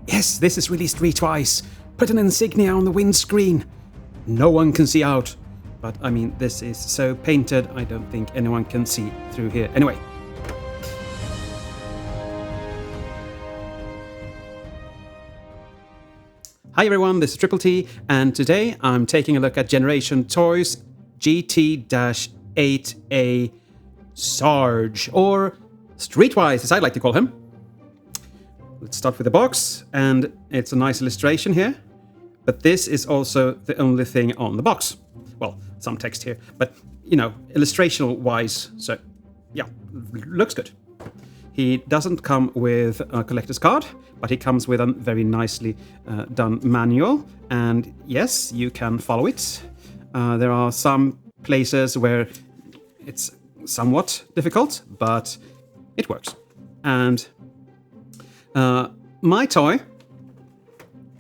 Yes, this is really Streetwise. Put an insignia on the windscreen. No one can see out. But, I mean, this is so painted, I don't think anyone can see through here. Anyway. Hi everyone, this is Triple T, and today I'm taking a look at Generation Toys GT-8A Sarge, or Streetwise as I like to call him. Let's start with the box, and it's a nice illustration here, but this is also the only thing on the box. Well, some text here, but, you know, illustration-wise, so, yeah, looks good. He doesn't come with a collector's card, but he comes with a very nicely done manual, and yes, you can follow it. There are some places where it's somewhat difficult, but it works. And my toy,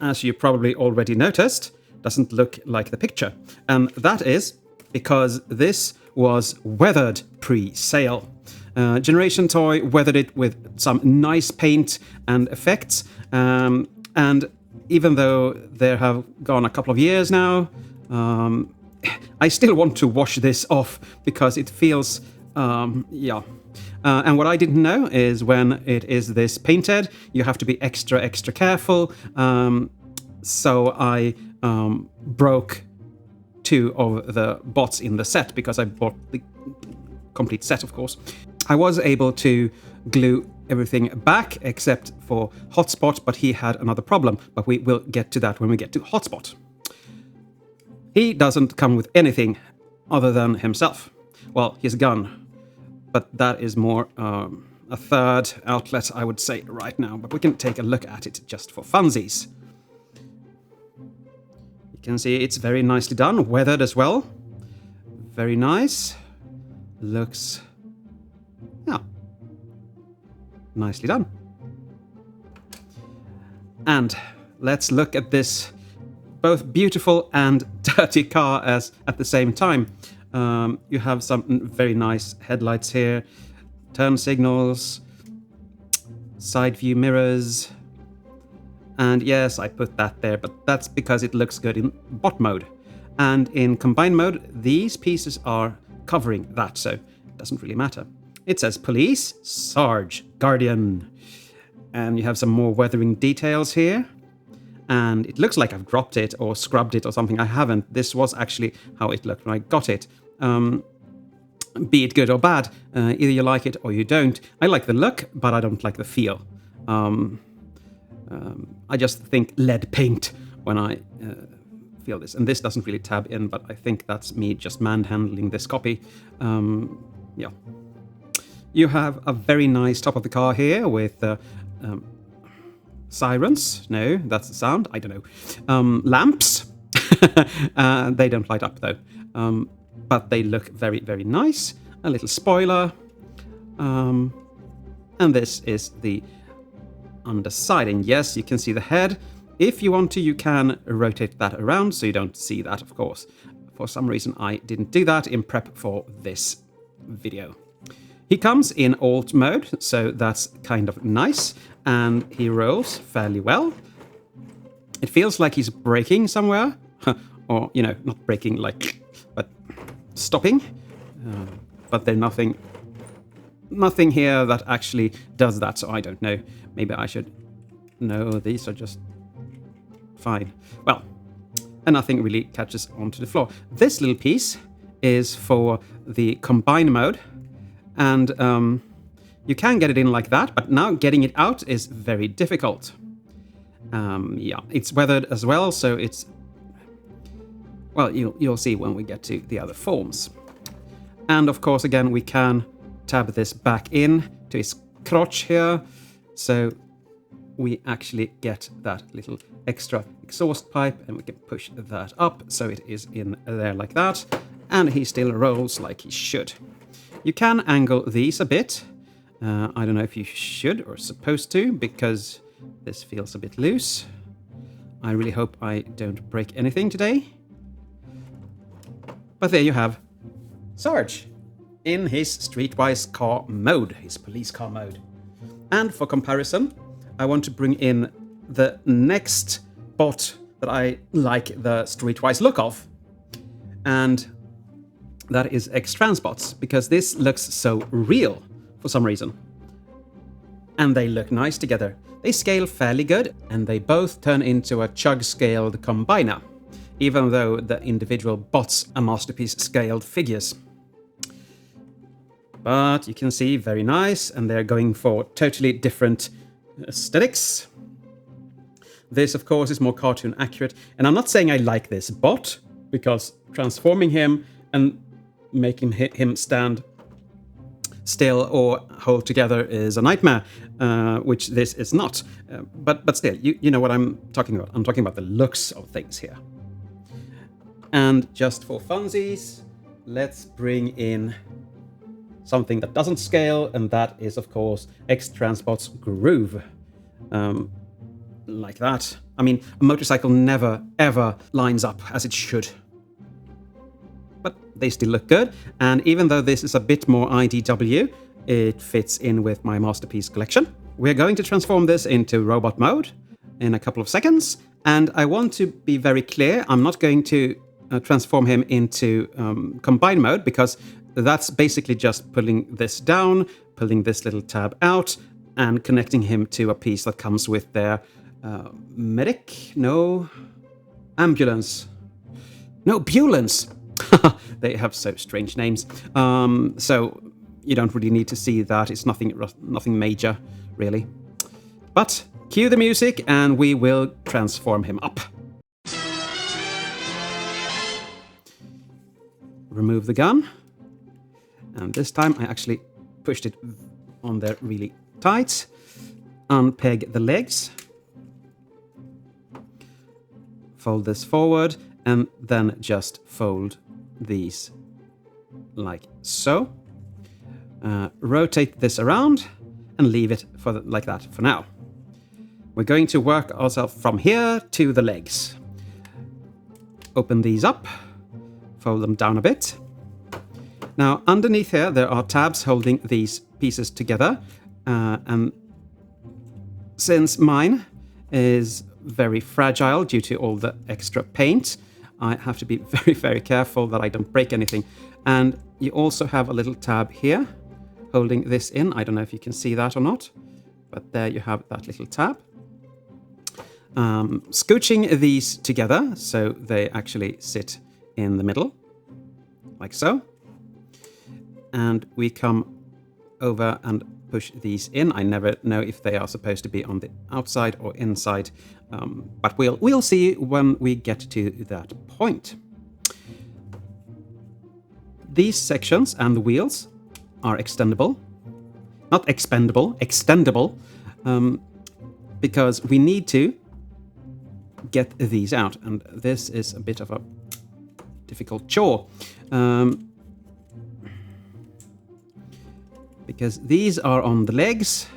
as you probably already noticed, doesn't look like the picture. And that is because this was weathered pre-sale. Generation Toy weathered it with some nice paint and effects. And even though there have gone a couple of years now, I still want to wash this off because it feels, yeah. And what I didn't know is when it is this painted, you have to be extra careful. So I broke 2 of the bots in the set because I bought the complete set, of course. I was able to glue everything back except for Hotspot, but he had another problem. But we will get to that when we get to Hotspot. He doesn't come with anything other than himself. Well, his gun. But that is more a third outlet, I would say, right now. But we can take a look at it just for funsies. You can see it's very nicely done, weathered as well. Very nice. Looks, yeah, nicely done. And let's look at this both beautiful and dirty car as at the same time. You have some very nice headlights here, turn signals, side view mirrors, and yes, I put that there, but that's because it looks good in bot mode. And in combined mode, these pieces are covering that, so it doesn't really matter. It says Police, Sarge, Guardian, and you have some more weathering details here. And it looks like I've dropped it or scrubbed it or something. I haven't. This was actually how it looked when I got it. Be it good or bad, either you like it or you don't. I like the look, but I don't like the feel. I just think lead paint when I feel this. And this doesn't really tab in, but I think that's me just manhandling this copy. Yeah. You have a very nice top of the car here with sirens. No, that's the sound. I don't know. Lamps. They don't light up though. But they look very, very nice. A little spoiler. And this is the underside. And yes, you can see the head. If you want to, you can rotate that around so you don't see that, of course. For some reason, I didn't do that in prep for this video. He comes in alt mode, so that's kind of nice. And he rolls fairly well. It feels like he's braking somewhere. Or, you know, not braking like, but stopping. But there's nothing here that actually does that, so I don't know. Maybe I should... No, these are just fine. Well, and nothing really catches onto the floor. This little piece is for the combine mode. And you can get it in like that, but now getting it out is very difficult. Yeah, it's weathered as well, so it's... Well, you'll see when we get to the other forms. And of course, again, we can tab this back in to his crotch here. So we actually get that little extra exhaust pipe, and we can push that up so it is in there like that. And he still rolls like he should. You can angle these a bit. I don't know if you should or supposed to, because this feels a bit loose. I really hope I don't break anything today. But there you have Sarge in his Streetwise car mode, his police car mode. And for comparison, I want to bring in the next bot that I like the Streetwise look of. And that is X-Trans bots, because this looks so real for some reason. And they look nice together. They scale fairly good, and they both turn into a chug-scaled combiner, even though the individual bots are masterpiece-scaled figures. But you can see, very nice, and they're going for totally different aesthetics. This, of course, is more cartoon accurate, and I'm not saying I like this bot, because transforming him and making him stand still or hold together is a nightmare, which this is not. But still, you know what I'm talking about. I'm talking about the looks of things here. And just for funsies, let's bring in something that doesn't scale, and that is, of course, X-Transbot's Groove. Like that. I mean, a motorcycle never, ever lines up as it should. But they still look good, and even though this is a bit more IDW, it fits in with my masterpiece collection. We're going to transform this into robot mode in a couple of seconds, and I want to be very clear, I'm not going to transform him into combine mode, because that's basically just pulling this down, pulling this little tab out, and connecting him to a piece that comes with their medic? No. Ambulance. No, Bulance. They have so strange names. So you don't really need to see that. It's nothing major, really. But cue the music and we will transform him up. Remove the gun. And this time I actually pushed it on there really tight. Unpeg the legs. Fold this forward and then just fold these like so. Rotate this around and leave it like that for now. We're going to work ourselves from here to the legs. Open these up, fold them down a bit. Now underneath here there are tabs holding these pieces together, and since mine is very fragile due to all the extra paint, I have to be very, very careful that I don't break anything. And you also have a little tab here holding this in. I don't know if you can see that or not, but there you have that little tab. Scooching these together so they actually sit in the middle, like so. And we come over and push these in. I never know if they are supposed to be on the outside or inside, but we'll see when we get to that point. These sections and the wheels are extendable, not expendable, extendable, because we need to get these out, and this is a bit of a difficult chore. Because these are on the legs,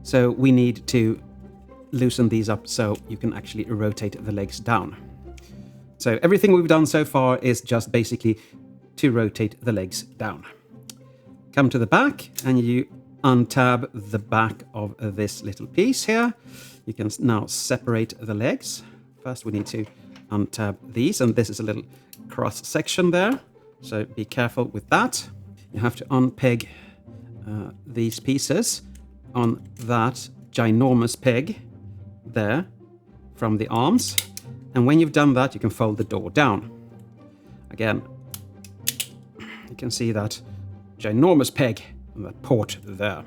so we need to loosen these up so you can actually rotate the legs down. So everything we've done so far is just basically to rotate the legs down. Come to the back and you untab the back of this little piece here. You can now separate the legs. First we need to untab these, and this is a little cross section there, so be careful with that. You have to unpeg these pieces on that ginormous peg there from the arms, and when you've done that you can fold the door down. Again, you can see that ginormous peg and that port there.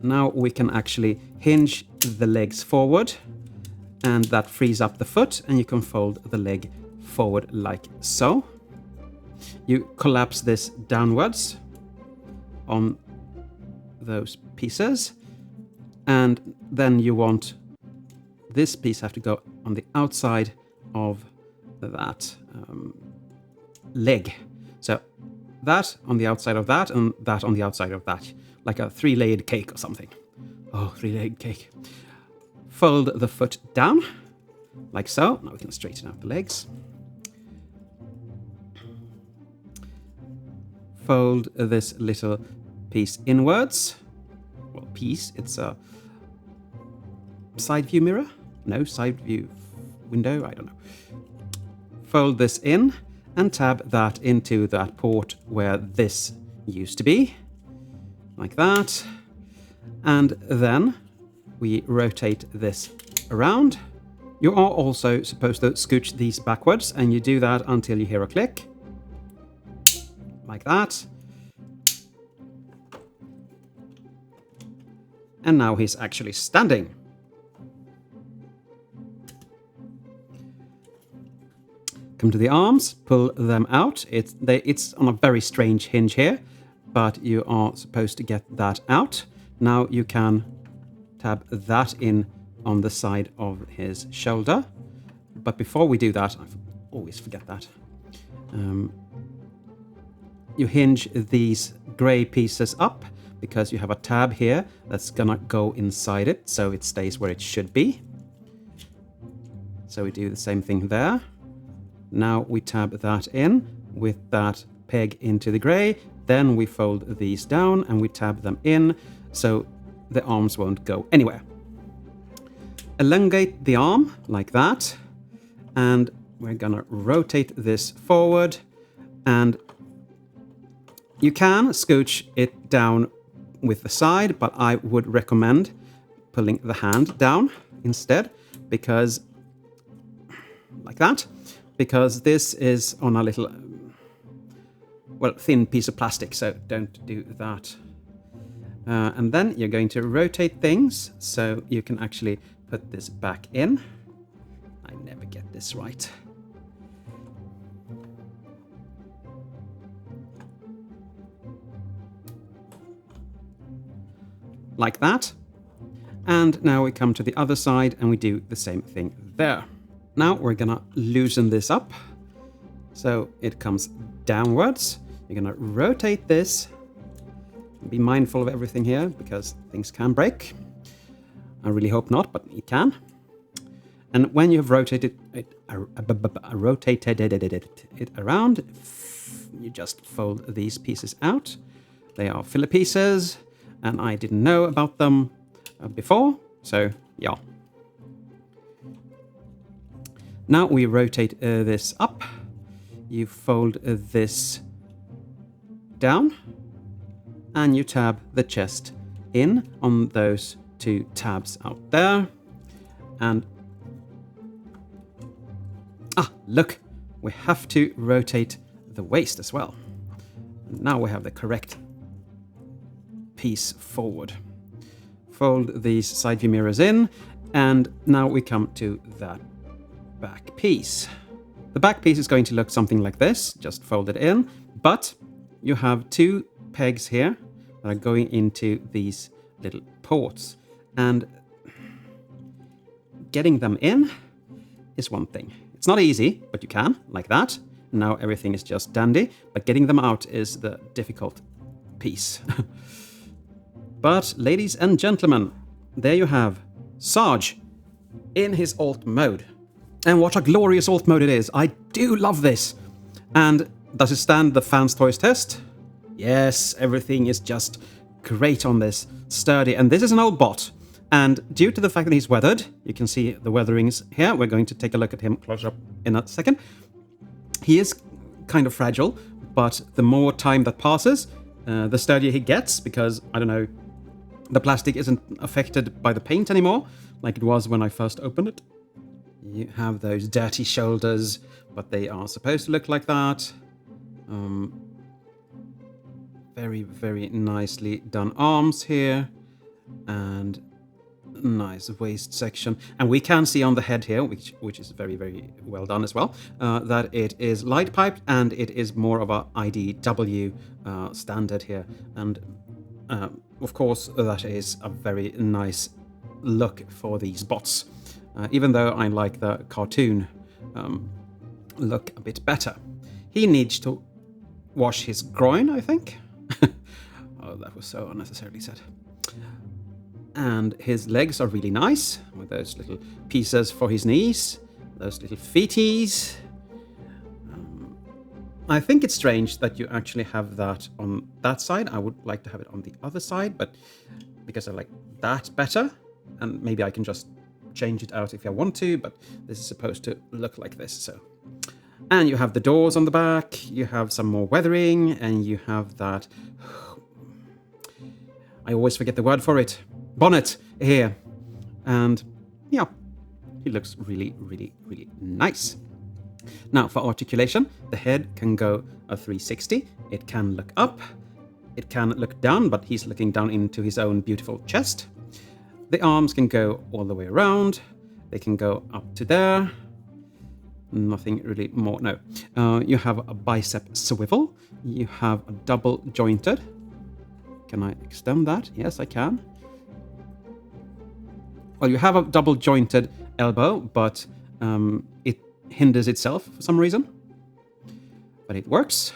Now we can actually hinge the legs forward, and that frees up the foot, and you can fold the leg forward like so. You collapse this downwards on those pieces, and then you want this piece have to go on the outside of that leg. So that on the outside of that, and that on the outside of that, like a 3-layered cake or something. Oh, 3-layered cake. Fold the foot down like so. Now we can straighten out the legs. Fold this little piece inwards. Well, piece, it's a side view mirror? No, side view window, I don't know. Fold this in and tab that into that port where this used to be, like that. And then we rotate this around. You are also supposed to scooch these backwards, and you do that until you hear a click, like that. And now he's actually standing. Come to the arms, pull them out. It's on a very strange hinge here, but you are supposed to get that out. Now you can tab that in on the side of his shoulder. But before we do that, I always forget that. You hinge these gray pieces up because you have a tab here that's gonna go inside it so it stays where it should be. So we do the same thing there. Now we tab that in with that peg into the gray. Then we fold these down and we tab them in so the arms won't go anywhere. Elongate the arm like that. And we're gonna rotate this forward. And you can scooch it down with the side, but I would recommend pulling the hand down instead, because like that, because this is on a little, well, thin piece of plastic, so don't do that. And then you're going to rotate things so you can actually put this back in. I never get this right. Like that. And now we come to the other side and we do the same thing there. Now we're gonna loosen this up so it comes downwards. You're gonna rotate this. Be mindful of everything here because things can break. I really hope not, but it can. And when you have rotated it around, you just fold these pieces out. They are filler pieces, and I didn't know about them before, so yeah. Now we rotate this up. You fold this down, and you tab the chest in on those two tabs out there. And look, we have to rotate the waist as well. Now we have the correct piece forward. Fold these side view mirrors in, and now we come to that back piece. The back piece is going to look something like this, just fold it in, but you have two pegs here that are going into these little ports, and getting them in is one thing. It's not easy, but you can, like that. Now everything is just dandy, but getting them out is the difficult piece. But ladies and gentlemen, there you have Sarge in his alt mode. And what a glorious alt mode it is. I do love this. And does it stand the fans' toys test? Yes, everything is just great on this, sturdy. And this is an old bot. And due to the fact that he's weathered, you can see the weatherings here. We're going to take a look at him closer up in a second. He is kind of fragile, but the more time that passes, the sturdier he gets, because, I don't know, the plastic isn't affected by the paint anymore, like it was when I first opened it. You have those dirty shoulders, but they are supposed to look like that. Very, very nicely done arms here. And nice waist section. And we can see on the head here, which is very, very well done as well, that it is light piped and it is more of a IDW standard here. And of course, that is a very nice look for these bots. Even though I like the cartoon look a bit better. He needs to wash his groin, I think. Oh, that was so unnecessarily said. And his legs are really nice, with those little pieces for his knees, those little feeties. I think it's strange that you actually have that on that side. I would like to have it on the other side, but because I like that better, and maybe I can just change it out if I want to, but this is supposed to look like this. So, and you have the doors on the back, you have some more weathering, and you have that, I always forget the word for it, bonnet here. And yeah, it looks really, really, really nice. Now for articulation, the head can go a 360. It can look up, it can look down, but he's looking down into his own beautiful chest. The arms can go all the way around. They can go up to there. Nothing really more, no. You have a bicep swivel. You have a double jointed. Can I extend that? Yes, I can. Well, you have a double jointed elbow, but it hinders itself for some reason. But it works.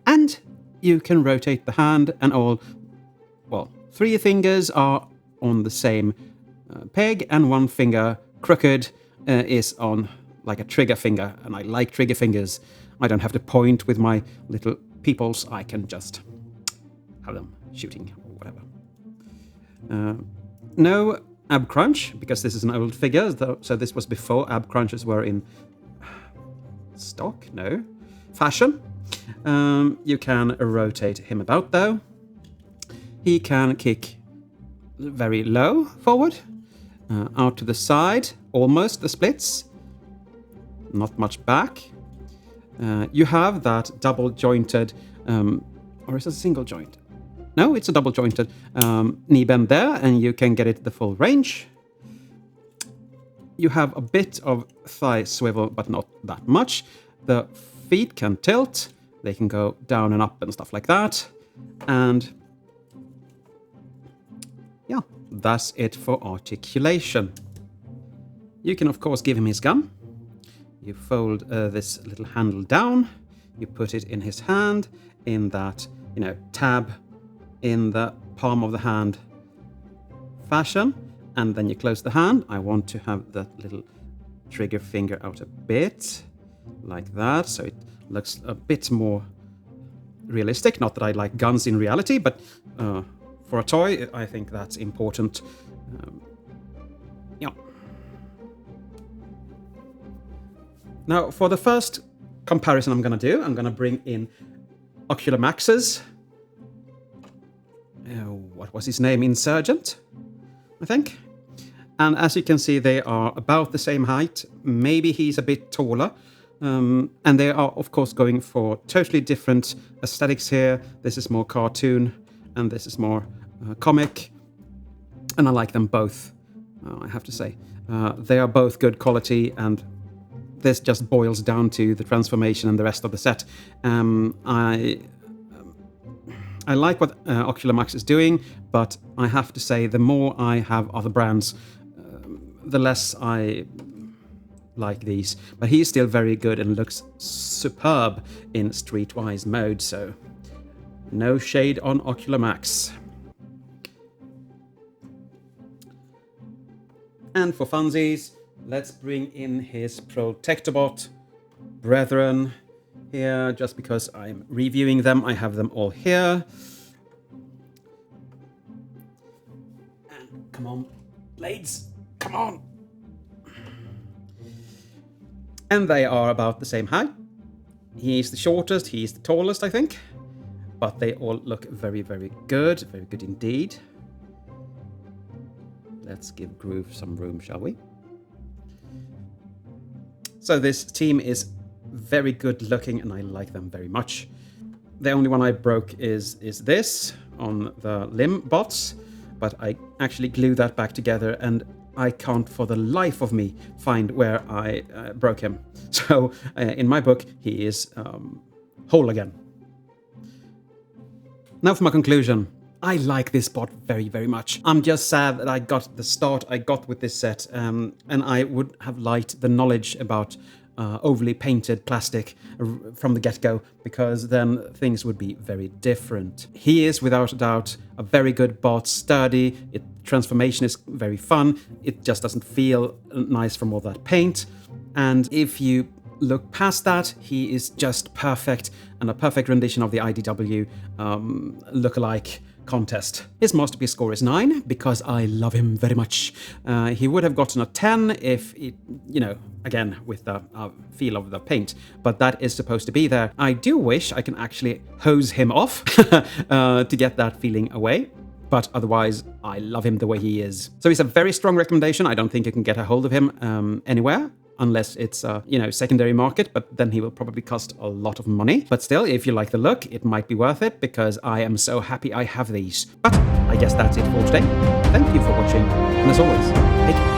And you can rotate the hand and all, well, 3 fingers are on the same peg and 1 finger crooked is on like a trigger finger. And I like trigger fingers. I don't have to point with my little peoples. I can just have them shooting or whatever. No ab crunch, because this is an old figure, so this was before ab crunches were in stock? No. Fashion. You can rotate him about though. He can kick very low forward, out to the side, almost the splits. Not much back. You have that double jointed, or is it a single joint? No, it's a double jointed knee bend there, and you can get it the full range. You have a bit of thigh swivel, but not that much. The feet can tilt. They can go down and up and stuff like that. And yeah, that's it for articulation. You can, of course, give him his gun. You fold this little handle down. You put it in his hand in that, tab in the palm of the hand fashion. And then you close the hand. I want to have that little trigger finger out a bit, like that, so it looks a bit more realistic. Not that I like guns in reality, but for a toy, I think that's important. Yeah. Now, for the first comparison I'm going to do, I'm going to bring in Ocular Max's, what was his name? Insurgent, I think. And as you can see, they are about the same height. Maybe he's a bit taller. And they are, of course, going for totally different aesthetics here. This is more cartoon, and this is more comic. And I like them both, I have to say. They are both good quality, and this just boils down to the transformation and the rest of the set. I like what Ocular Max is doing, but I have to say the more I have other brands, the less I like these. But he's still very good and looks superb in Streetwise mode, so no shade on Ocular Max. And for funsies, let's bring in his Protectobot brethren here, just because I'm reviewing them. I have them all here. And come on, blades, come on. And they are about the same height. He's the shortest, he's the tallest, I think. But they all look very, very good indeed. Let's give Groove some room, shall we? So this team is very good looking, and I like them very much. The only one I broke is this on the limb bots, but I actually glued that back together, and I can't for the life of me find where I broke him. So in my book, he is whole again. Now for my conclusion. I like this bot very, very much. I'm just sad that I got the start I got with this set, and I would have liked the knowledge about overly painted plastic from the get-go, because then things would be very different. He is, without a doubt, a very good bot, sturdy, transformation is very fun, it just doesn't feel nice from all that paint, and if you look past that, he is just perfect, and a perfect rendition of the IDW lookalike contest. His masterpiece score is 9 because I love him very much. He would have gotten a 10 if it, again, with the feel of the paint, but that is supposed to be there. I do wish I can actually hose him off to get that feeling away. But otherwise, I love him the way he is. So he's a very strong recommendation. I don't think you can get a hold of him anywhere, unless it's a, secondary market, but then he will probably cost a lot of money. But still, if you like the look, it might be worth it, because I am so happy I have these. But I guess that's it for today. Thank you for watching, and as always, take care.